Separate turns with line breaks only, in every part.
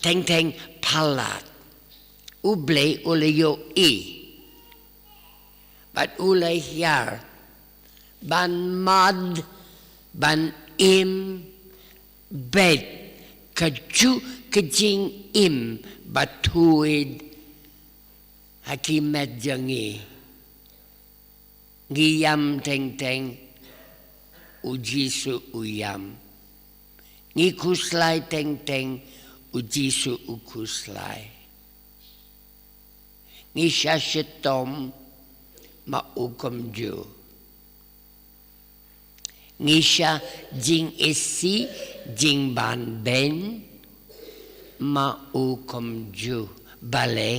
teng palat. Ublay ulayo but ulay here. Ban mad, ban im, bed, kaju kajing im, batuid, hakimet jangi, ngiyam teng, ujisu uyam, ngikuslay teng, ujisu ukuslay, ngishashitom, maukomju. Ngisha jing isi jing ban ben maukomju bale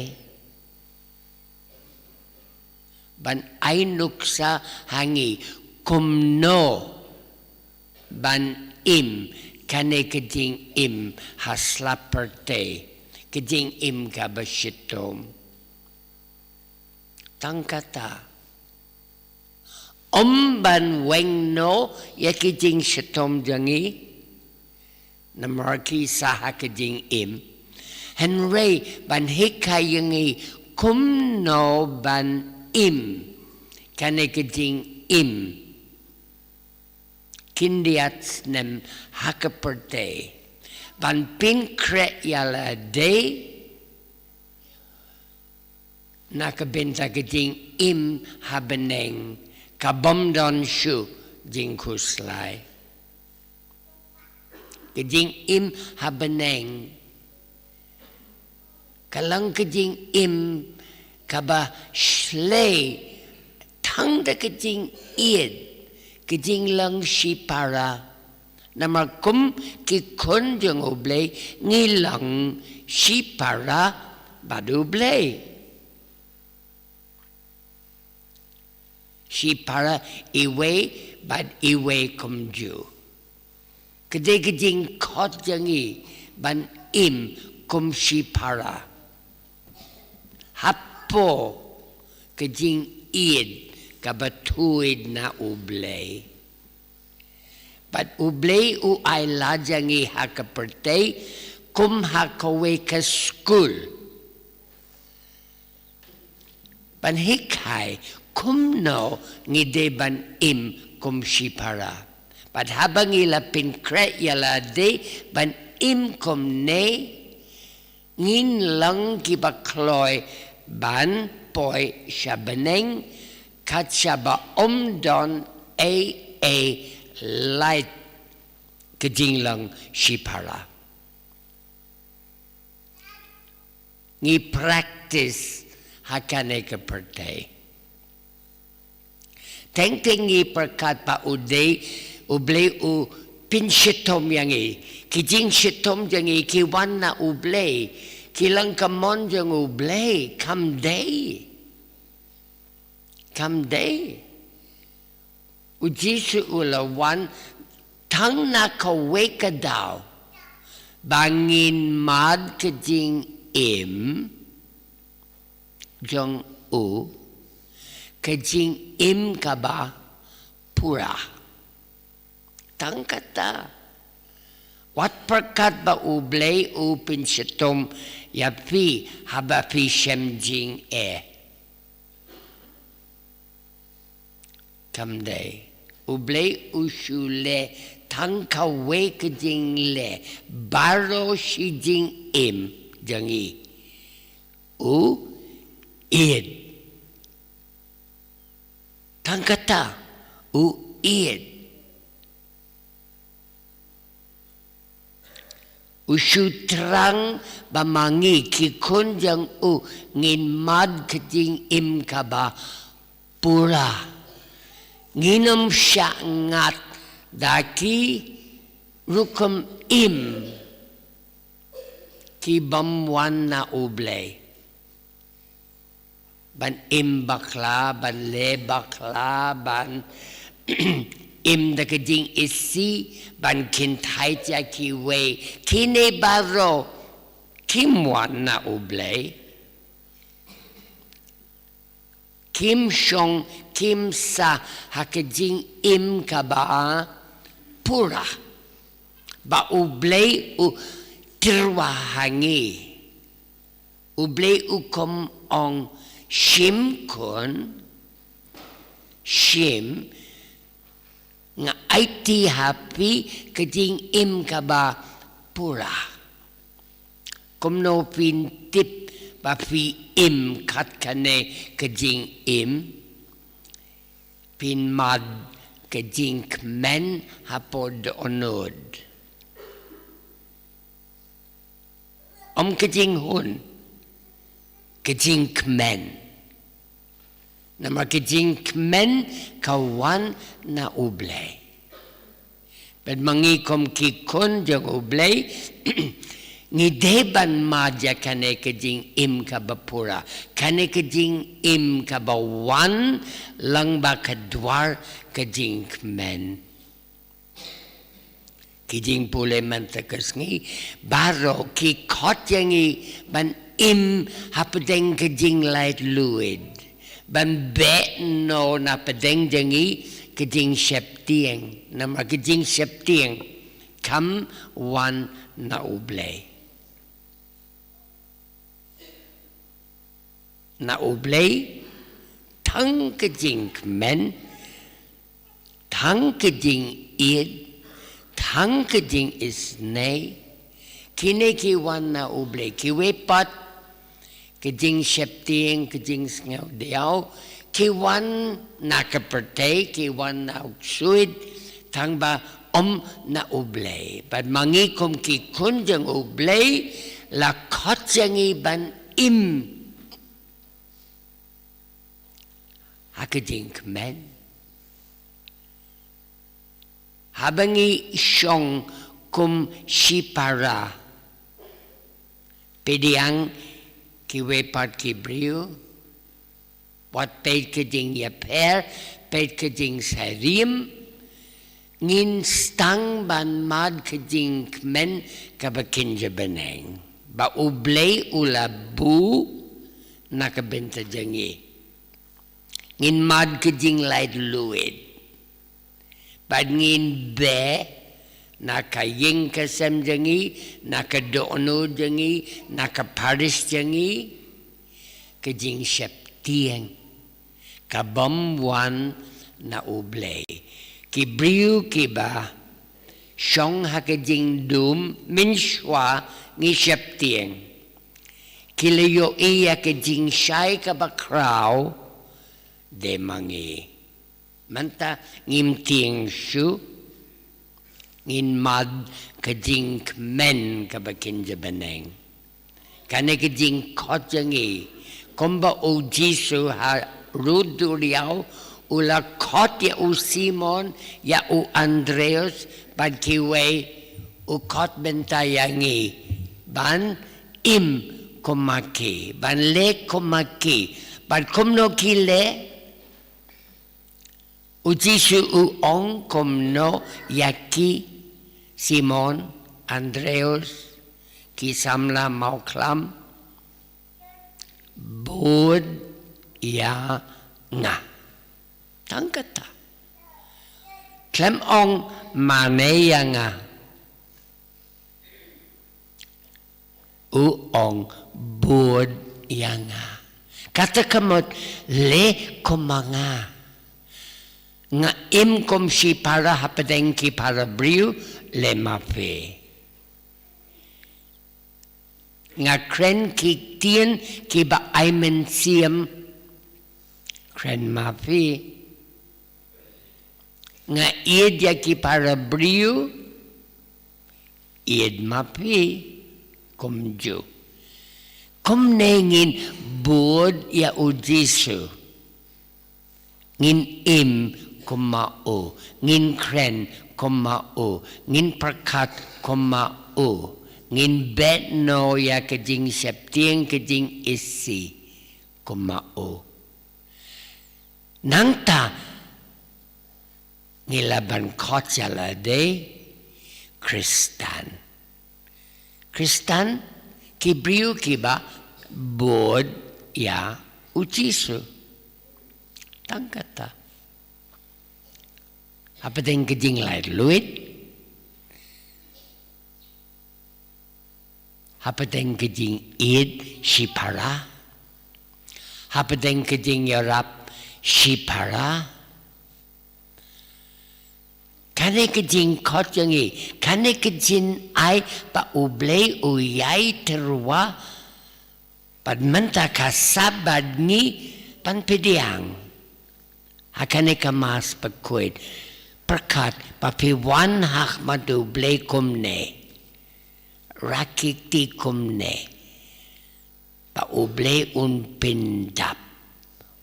ban ainuksa hangi kumno ban im kane kajing im haslaperte kajing im kabashitom tangkata ban weng no yakijing shitom jangi namarki saha kajing im henry ban hikayangi kum no ban im kane kajing im kindiats nem hakaperte ban pinkre yala day nakabinta kajing im habeneng kabomdon shu jing kuslay. Kajing im habaneng. Kalang kajing im kaba shlay. Tang da kajing id. Kajing lang shipara. Namarkum ki kun jang ublay ngilang shipara badublay. She para iwe bad iwe kumju. Kade kajing kot jangi ban im kum she para. Hapo kajing id kabatuid na ublay. But ublay u ay la jangi hakaperte kum hakawe ka school. Ban hikay kumno ngide ban im kum shipara. But habang ila pinkre yala de ban im kum ne ngin lang kibakloy ban poi shabaneng kat shaba omdon a light kajing lang shipara. Ngi practice hakane ka perte. Teng-tengi perkat pa uday, ublay u pinshitom yangi. Kijing shitom yangi, kiwan na ublay. Kilang kamon yang ublay, come day. Come day. Ujisu ulawan, tang na kaweka daw. Bangin mad kijing im, jong u, kajing im kaba pura. Tangkata. Wat perkat ba ublay upin shitom yapi haba pi shemjing Kamday. Ublay usule tangkawe kajing le baro shijing im jangi. Id. Tangkata id. Usutrang bamangi kikun jang ngin mad kajing im kaba pura. Nginom siya ngat daki rukum im ki bamwan na ublay. Ban im bakla, ban le bakla, ban im da kajing isi, ban kintay tiya ki way, kine baro, kimwan na ublay. Kim shong, kim sa, hakajing im ka ba, pura. Ba ublay, terwahangi ublay ukom ong shim kun shim nga IT happy kajing im kaba pura kumno pintip ba fi im kat kane kajing im pin mad kajing kmen hapod onod kajing hun kajing kmen nama kajing kmen kawan na ublay but mangikom kikun jang ublay ngideban madya kane kajing im kabapura kane kajing im kabawan lang ba kadwar kajing kmen kijing pule mantakas ngi baro ki khot yangi ban im hapadeng kajing light luid ban be no na padeng jangi kajing sheptieng nama kajing sheptieng kam wan na ublay na ublay thang kajing men thang kajing id thang kajing is nay kine ki wan na ublay ki we pat kajing sheptieng kajing sngaw diaw ki wan na kaperte ki wan na uksuid thang ba na ublay but mangikom ki kunjang ublay la khot jangi ban im hakajing men habangi syong kum shipara pediang kiwe pat kibriu wat ped kajing yaper ped kajing sarim ngin stang ban mad kajing men kabakinja beneng ba ublay ulabu nakabenta jangi ngin mad kajing light luid bad ngin be nakaying kasem jangi nakadono jangi nakaparis jangi kajing sheptieng kabamwan na ublay kibriu kiba syong hakajing dum minshwa ngi sheptieng kilayo iya kajing shay kabakraw de mangi manta ngim tieng shu ngin mad kajing men kabakinja beneng kane kajing khot jangi komba o jisu ha rudu riau ula khot ya u Simon ya u Andreas bad kiwe u khot bentayangi ban im komaki ban le komaki bad komno kile Ujisu uong komno yaki Simon Andreas kisamla Mawkhlam bod ya nga tangkata klem ong mane ya nga uong bod ya nga kata kamot le komanga nga im kom si para hapadeng ki para briu le mape nga kren ki tien ki ba aimen siem kren mape nga ied ya ki para briu ied mape komju kom nengin bod ya ujisu ngin im komao ngin kren komao ngin prakat komao ngin bet no ya kajing septieng kajing isi komao nangta nilaban kochala de Kristan kibriu kiba bod ya ujisu tangkata apa ting kajing light luit Hapaden kejing id shipara. Hapaden kejing yarap shipara. Kane kejing kot yangi. Kane kejing ai pa ublay uyay terwa. Pad menta kasabad ni panpidiang. Hakane kamas pagkuid. Perkat papiwan hak madublay kumne. Rakikti kumne. Pa ublay un pindap.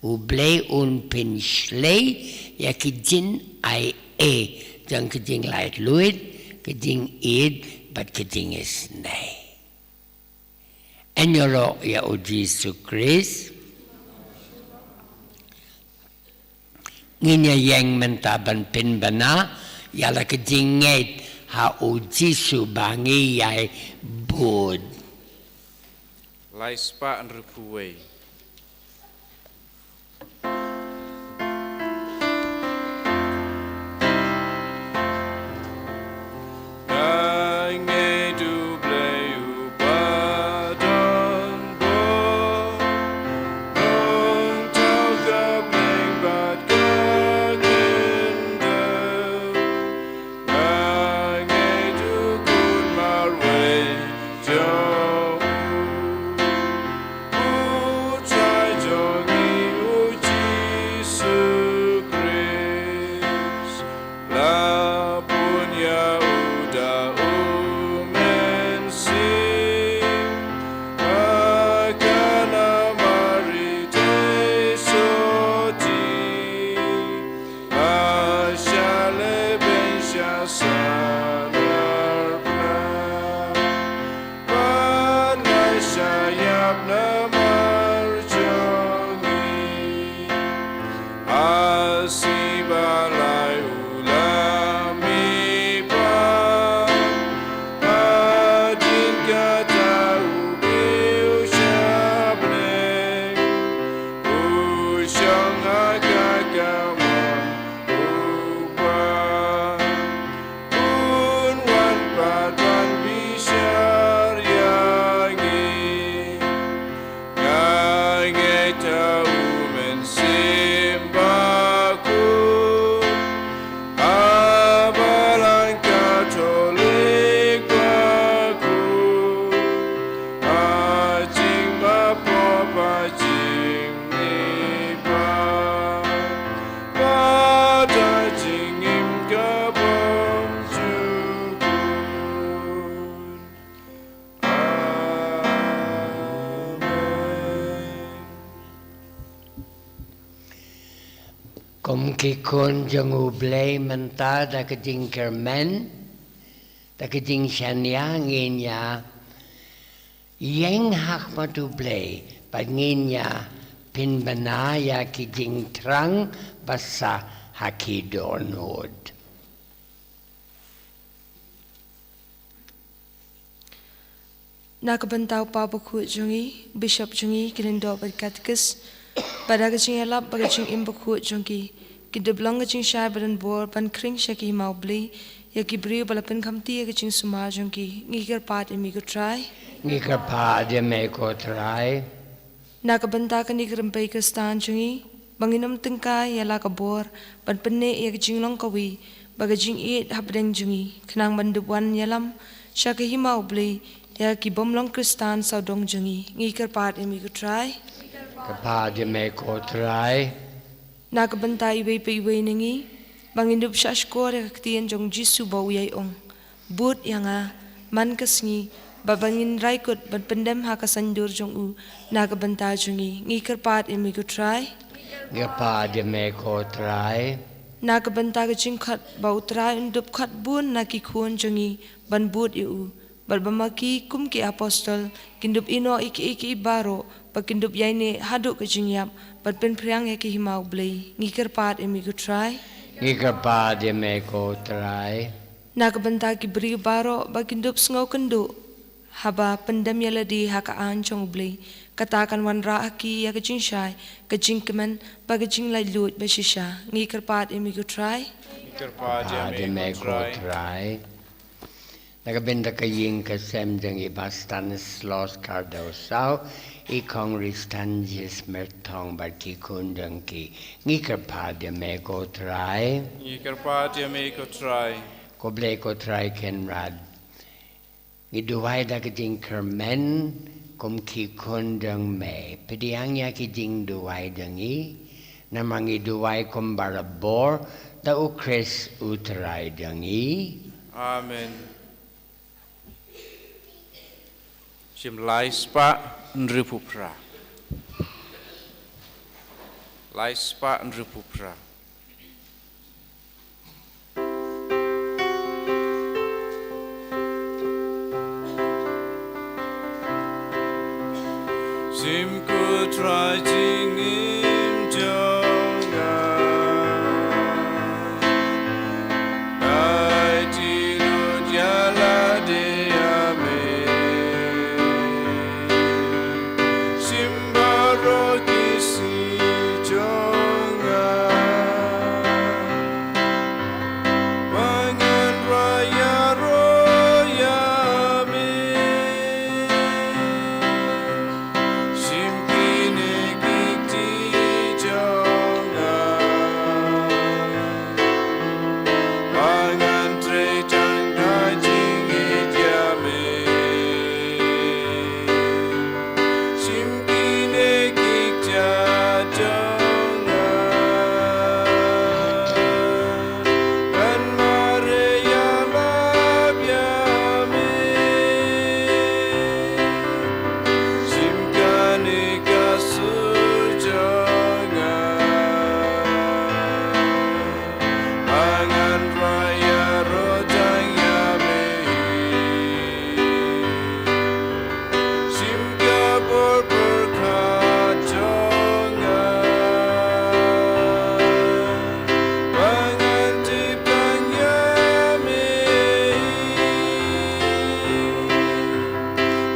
Ublay un pinshlay. Ya kijin ay Jang kejing light luid. Kejing id. But kejing is nay. Enyoro ya o Jesus Christ. Nginya yang mentaban pinbana. Yala kejinget. Ha o Jesus bangi yai bod.
Lai spa an rupuway.
Kom kikon jang ublay menta da kejing kermen. Da kejing shanyangin ya. Yang hak matublay. Pangin ya pinbanaya kejing trang basa hakidonod.
Nakabantau Papa Kut Jungi, Bishop Jungi, Kilindo Badkatkis, Badagajing Alap, Bagajing Imbakut Jungi, Kidablang Gajing Shabaran Bor, Bankring Shaki Maubli, Yakibri Balapin Kamti, Gajing Sumar Jungi, Niger Part and Migo Try,
Niger Part and Meko Try,
Nakabantaka Nigram Baker Stan Jungi, Banginam Tinkai, Yalakabor, Banpene Yakajing Longkawi, Bagajing Eat Habdeng Jungi, Kanang Banduan Yalam, Shaki Maubli, Ya ki bomlong Kristan saudong jungi ngi kerpat emi ku try
kerpat emi ku try
nak bentai iwe pe iwe nengi bangindup syashkor ya ktien jong jisu bau yai ong but yanga man kesngi babangin raikut ban pendem ha kasandur jong u nak bentai jungi ngi kerpat emi ku try
kerpat emi ku try
nak bentai jingkhat bau try undup khat bun naki khun jungi ban but yu Balbamaki kum ki apostol kindup ino iki baro pakindup yaine haduk ke jingyap bat pen priang ya ki himau blei ngikir pat emi ku try nak benta ki beri baro bakindup sngau kendu haba pendam yaladi haka ancong blei katakan wan ra aki ya ke jinshai ke jingkemen bag jing lai lut besisha ngikir pat emi ku try
ngikir pat emi ku try Nakabinda ka ying ka sem jang ibastan Los Cardoso, I kongristan jis mertong bat ki kundang ki ngikar de me go try.
Ngikar me ko try.
Ko ble ko try ken rad. Ngiduway da ka jing kermen kum ki kundang me. Pediang ya ki jing duway dangi. Namang iduway kum barabor da ukres utray dangi.
Amen. Sim lai spa nripupra. Lai spa nripupra. Sim ku try jing im jonga. Ai ti lo jala de ame. Simbaro kisi jonga. Mangan raya roya me. Simpine kiti jonga. Mangan tre janga jingi jame. Simpine kikja jonga. Kan mare ya labyame. Simkane kasur jonga. Mangan raya rojang yame. Simka berberkat jonga. Mangan tipang yame.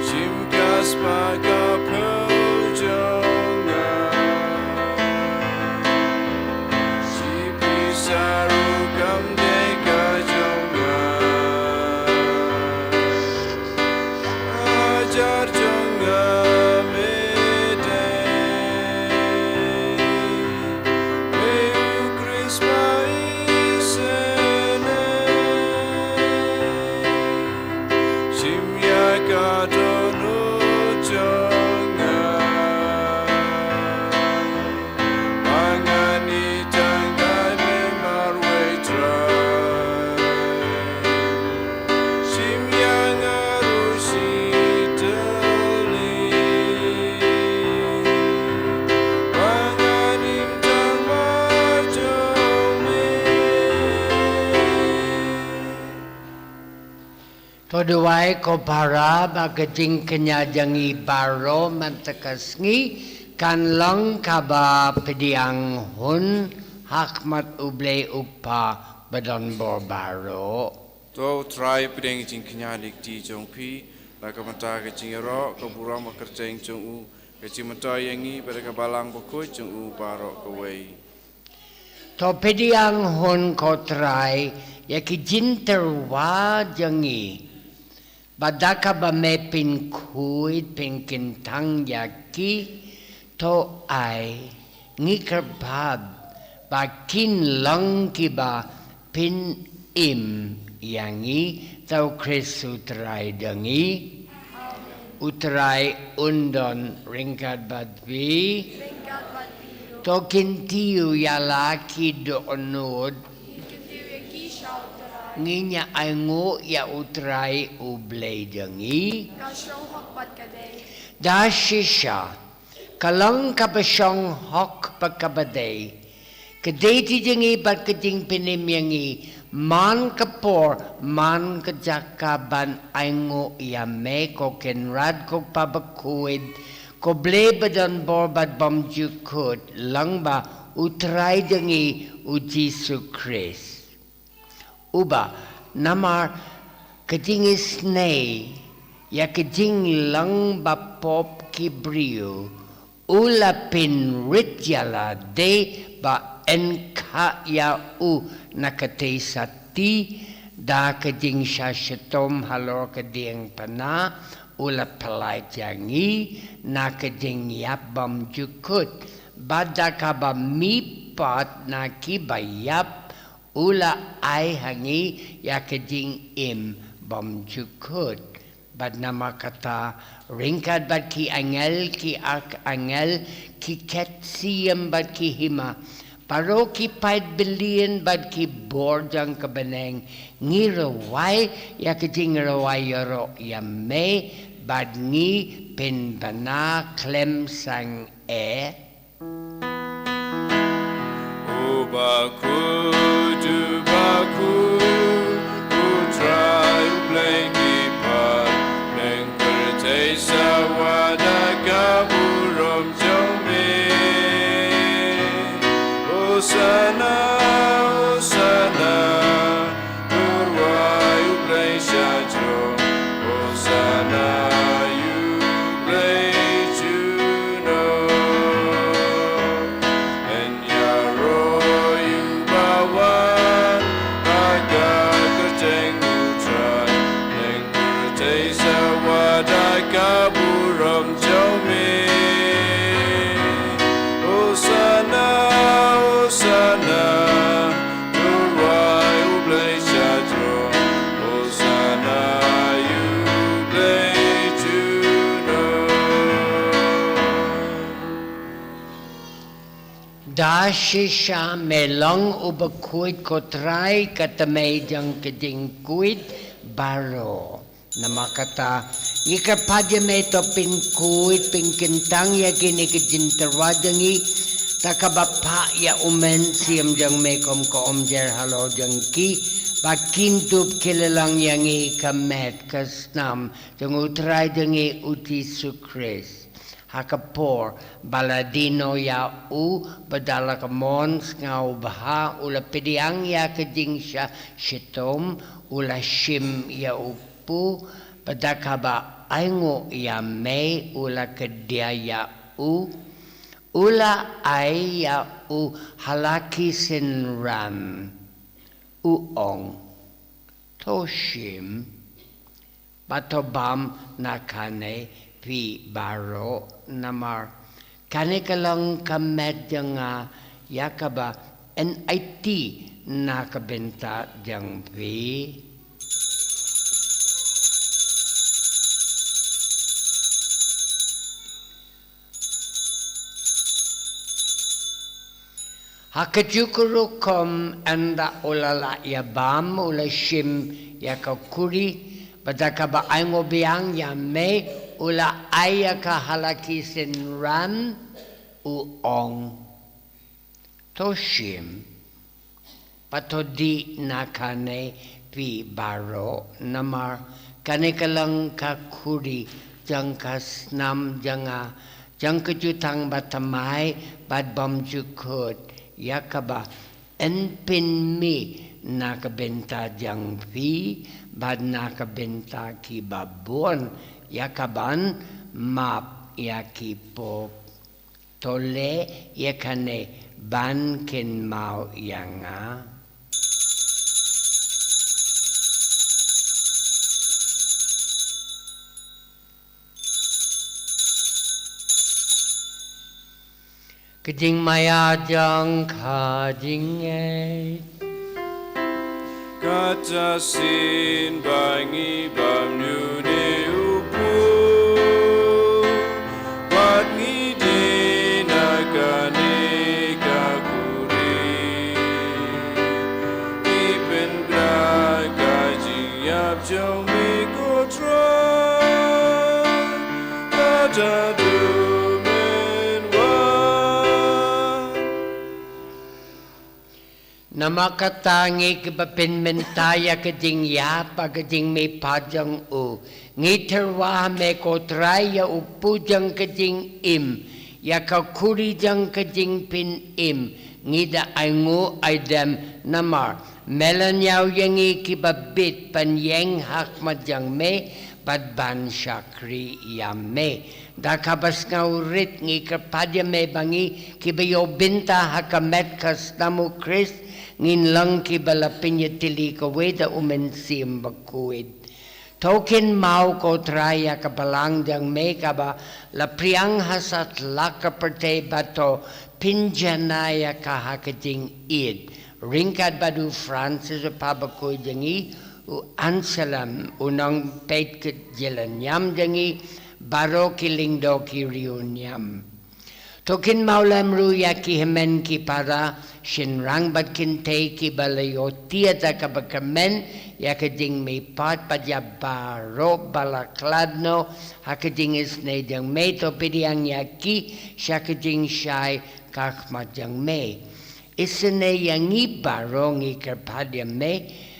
Simka spaga jonga. Sipi sarugam deka jonga. Ajar jonga mede. Meu krisma isene. Simya kadono jonga. Mangani jangane marwetra. Simyang arusi teli. Manganim jang marjome.
To duway ko para magajing kanya jangi baro mantakasngi kan lang kaba pediang hun hakmat uble upa badon borbaro.
To try pedeng jing knyalik di jong pi la ka mata ka jing ro ka buram ka kerjeng jong u ka jing mata yangi pada ka balang boko jong u baro ka wei.
To pediang hun ko try yakijinterwa jangi. Badaka ba me pin kuid pin kintang yaki to ay ngikarbab ba kin lang kiba pin im yangi tau Chris utray dangi utray undon ringkat badbi to kintiu yalaki do onod nginya ay ngo ya utray ublay dangi da shisha kalang kapasyong hok pagkabaday kaday ti dangi bat kating pinimyangi man kapor man kajakaban ay ngo ya me ko kenrad ko pabakuid ko blebadan borbad bamjukut lang ba utray dangi u Jesu Christ uba namar kajingis nay ya kajing lang ba pop kibriyo ulapin rityala de ba enka ya u nakatesati da keding syasyatom halor keding pana ula pelai jangi na keding yap bam jukut badakaba mipat na kibayap ula ai hangi ya keding im bam jukut bad nama kata ringkat bad ki angel ki ak angel ki ketsiam bad ki hima paro ki pait billion bad ki bordang kebeneng ngirawai ya keding rawai yoro ya me bad ngi pen bana klem sang
Ubaku dubaku utrai upleng kipat neng kertai sawada kaburom jome Osana Osana turwai upleng syajro Osana
Da shisha melong ubakuit kotrai katamay jang keding kuit baro. Namakata ngikapadya may to pinkuit pinkintang ya kinikijintarwa jangi takabapa ya umen siyam jang may kom jer halo jang ki bakintub kilalang yangi kamet kasnam jang utray jangi uti sukris. Hakapor baladino ya badala kamons ngau baha ula pidiang ya keding sya shitom ula shim ya upu badakaba aingo ya me ula kedia ya ula ai ya halaki sinram uong toshim batobam nakane pi baro namar kanikalang kamed janga yakaba NIT nakabenta jang pi hakajukurukom anda ulala yabam ula shim yakakuri badakaba aingo biang ya me ula ayaka halaki sinran uong toshim patodi nakane pi baro namar kanikalang kakuri jang kasnam janga jang kejutang batamai bad bam jukut yakaba enpin mi nakabenta jang pi bad nakabenta ki babon yakaban map yakipop tole yakane ban ken mau yanga keding maya jang kajing
Kaca sin bangi bam nyune upu Wat ngide nakane kakuri Ipen bra kaji yap jong me kotra Kaca
Namakatangi kibapin mentaya keding yapa keding me pajang ngiterwa me kotray ya upujang keding im ya kakuri jang keding pin im ngida aingo aidem namar melan yaw yangi kibabit pan yeng hak majang me badban shakri yame dakabas ngaurit ngi kapadya me bangi kibayo binta hakamet kas namu Chris ngin lang ki bala pinyatili ka weda umensim bakuid. Token mau ko traya ka balang jang me ka ba la priang hasat laka perte bato pinjanaya ka hakating id. Ringkat badu Francis pabakoy jangi u ansalam unang peit ke jalan nyam jangi baro kiling do ki riunyam. Tokin maulam ruya ki hemen ki para shinrang bat kinte ki balayo tiata ka bakamen yakading may pat padya baro balakladno hakading is na jang may to pidiang yaki shakading shy kakmadjang may. Isene yangi baro ngi karpadya may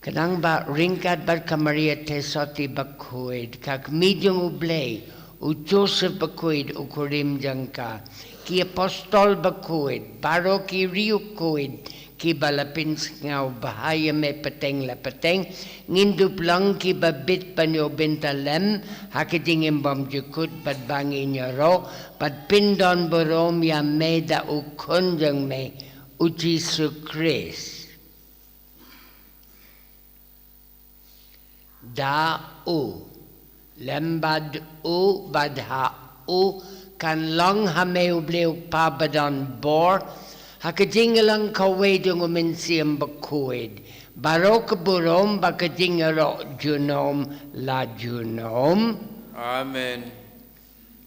kanang ba ringkat bat kamaria tesoti bakuid kak midyong ublay u Joseph bakuid u kurim jangka ki apostol bakuid baro ki riukuid ki balapin ngaw bahaya me peteng la peteng ngindup lang ki babit panyo bentalem hakiding imbam jukut bad bangi nyaro bad pindon borom ya me da u kunjang me u Jesu Christ da u lembad u badha u kan lang hame ubleu pabadan bor hakadingalang kawedung uminsiam bakuid barok burom bakadingaro junom la junom
Amen.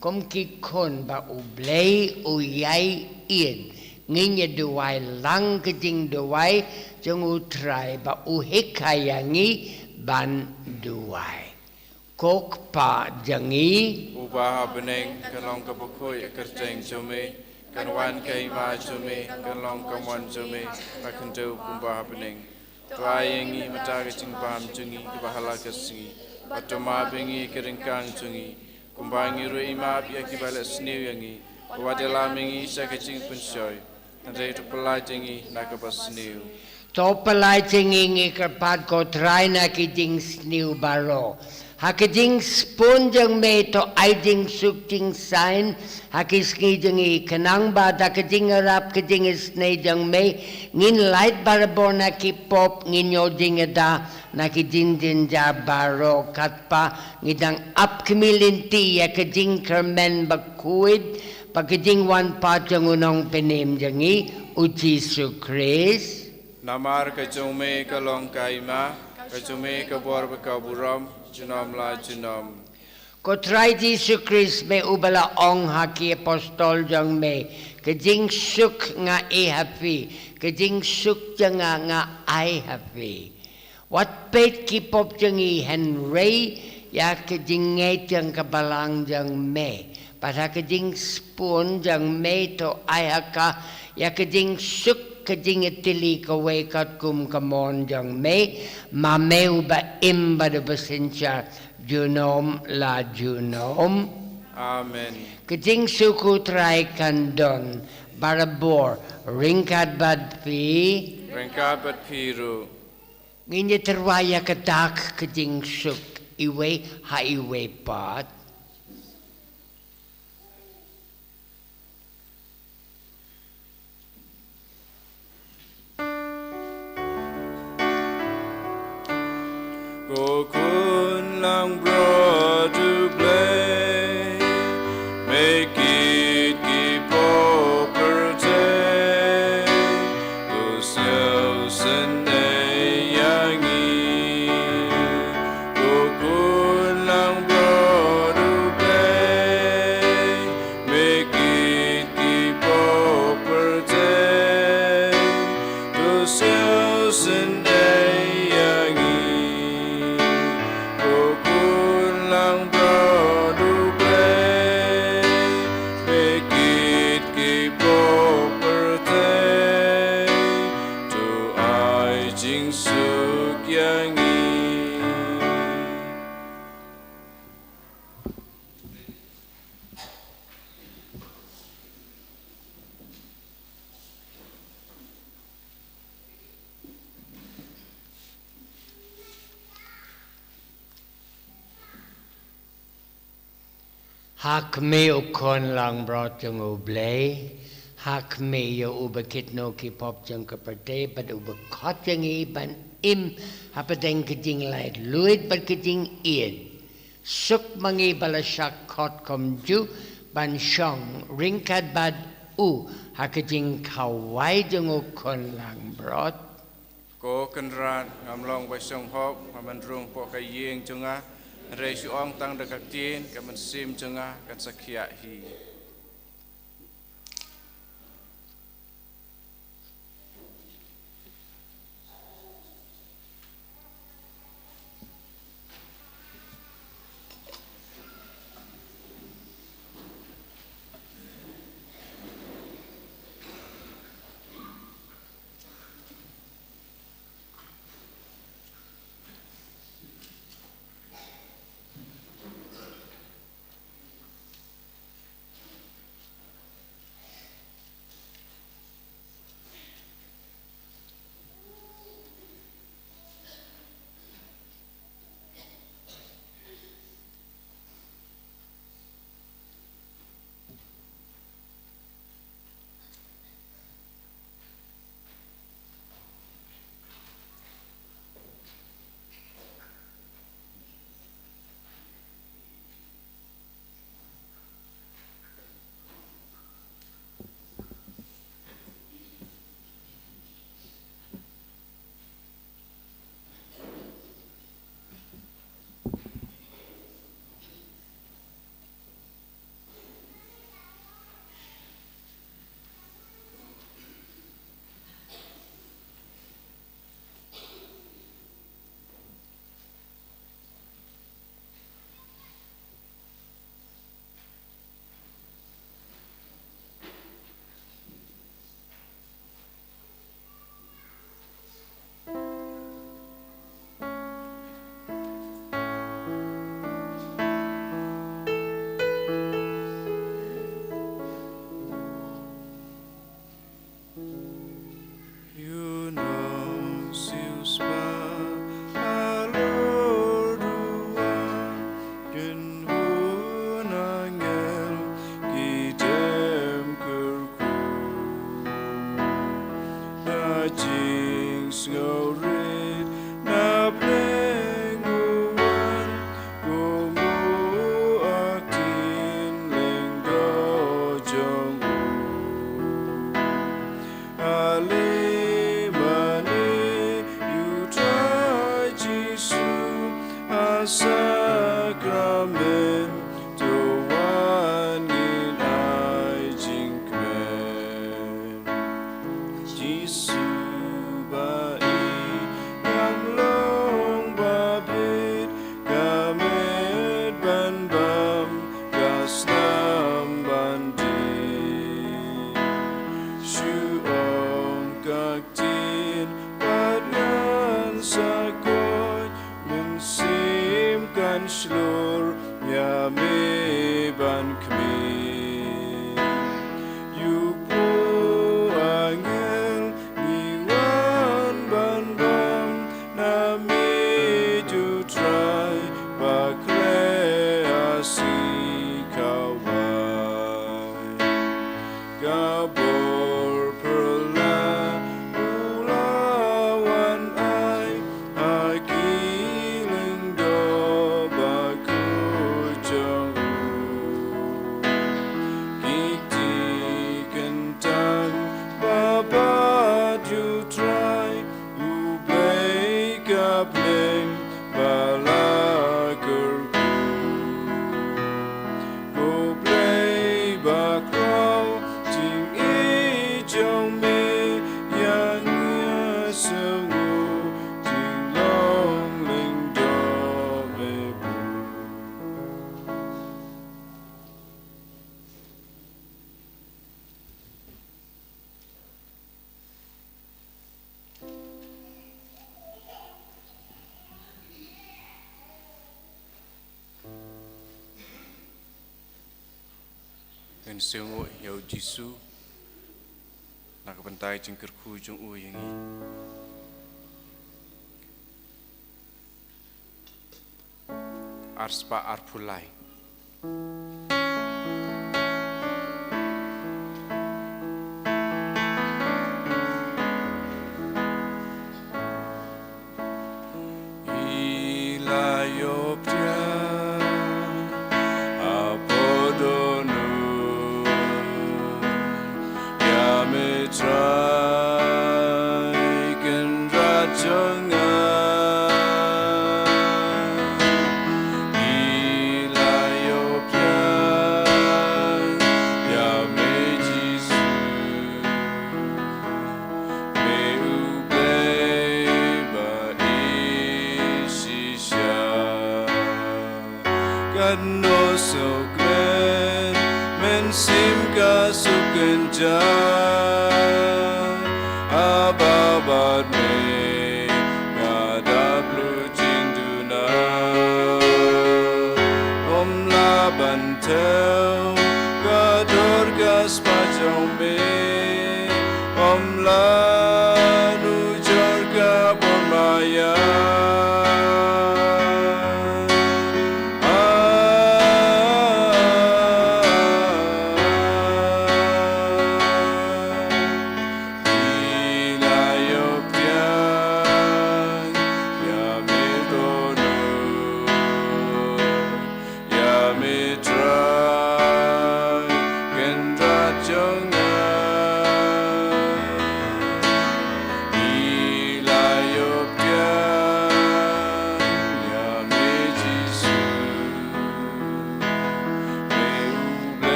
Kom ki kon ba ublei uyay id nginya duway lang kading duway jung utray ba uhikayangi ban duway kok pa jangi
Ubah beneng kalong kabakoy kerteng jome kanwan kay ma jome kalong kamwan jome bakando ubah beneng tuayengi mataga paham jungi kibahala kasingi patoma bengi keringkang jungi kumbangi ru imap ya kibala snew yangi wadela mengi sakacing punsoy andai tu pelajengi nakabas snew
Topalay tingingi karpad ko try na kiding snew baro. Hakiding spoon jang me to aiding sukting sign hakis ngiding kanang ba da kading arap kading isne jang me ngin light barabona ki pop nginyo ding da nakidin din ja baro katpa ngidang up kimilinti ya kading kermen bakuid pagkiding one part jang unong penem jangi u Jesu Christ
Namar kajume kalong kaima, kajume kabor bakaburam, junam la junam.
Ko try Jesu Christ me ubala ong haki apostol jang me, kajing suk nga e happy, kajing suk janga nga ay happy. What pet kipop jang i Henry, ya kajing ngay jang kabalang jang me, para kajing spoon jang me to ay haka, ya kajing suk kading itili kaway kat kum kamon jang me mameu ba imba de basensya junom la junom
Amen.
kading suku try kandon barabor ringkat bad pi
Rengkapat piru.
nginya terwaya kadak kading suk iwe ha iwe pat
Kun lang bro to play, make it keep over day. Those yows and yangi. Kun lang bro to play, make it keep over day. Those yows and hak me ukon lang brought yung ublay,
hak me yo ubakit no ki pop jang ka perte but ubakot jangi ban im hapadeng kijing light luit but kijing ien suk mangi balasak kot kom ju ban shong ringkat bad u hakijing kawai jang kon lang brot
Ko kenrat ngamlong basong hop ngaman rung po kayeng junga resu ong tang dekat tien kaman sim junga kan sakia hi en sengo yau jisu nak bentai jengker ku jung u yangi arspa arpulai simka sukenja ababat me ngadaplu jinduna labantel gador gas pajong me la nujorga bormaya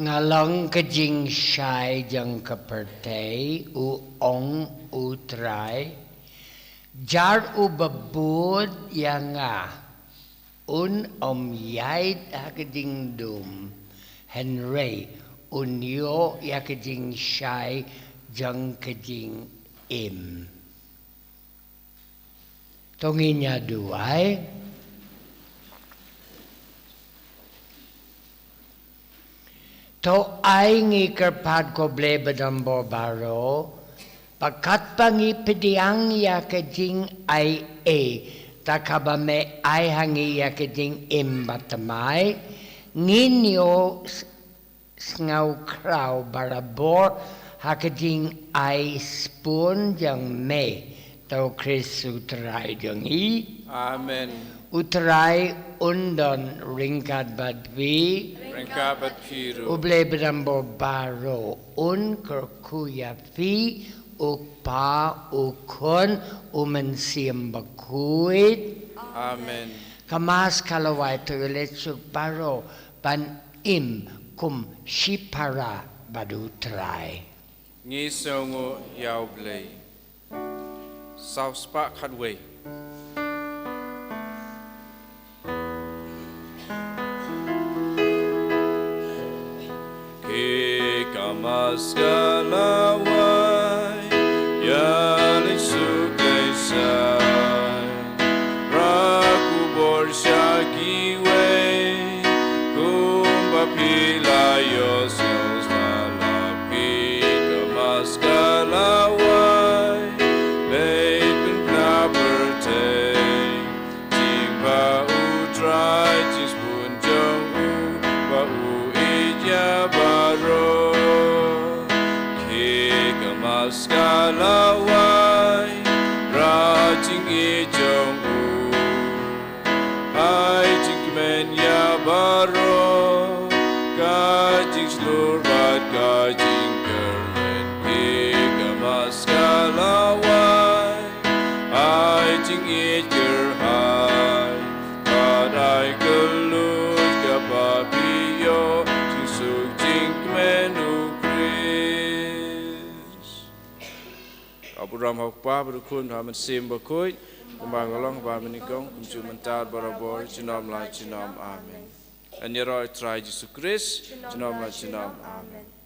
Ngalong kajing syai jang kepertai u ong u trai jar u babud yang un yait hakajing dum Henry un yo yakajing syai jang kajing im tonginya duai to ai ngi kerpat ko ble badambo baro pakat pangi pediang ya kejing ai takabame ai hangi ya kejing imbatamai nginyo ngau krau barabor hakejing ai spoon jang me to Chris utrai jang i
amen
utrai undon ringkat badvi
Rengkabat piru
uble berambo baro un kerkuya fi upa ukon umensiam bakuit
amen
kamas kalawai toiletsuk baro ban im kum shipara badutrai
ngi songo yau blei South Spark Hardway Kamas kalawai yalit sukai sai raku borsha kiwe kumba pilayos yos malapi kamas kalawai leipin plaperte jingba utrai jispun jong u ba u ija baro Skalawai rajing ijong u ai jingmen ya baro kajing slur bat kajing kerlen kigama skalawai ai jing ijer hai kadai gelut kapapiyo jing suk jingmen Abu Ram Hakpa berukun haman sim bakoi kembang golong kembang menikong kunci mental barabor cinom la cinom amin. Anyaroi try Jesus Christ cinom la cinom amin.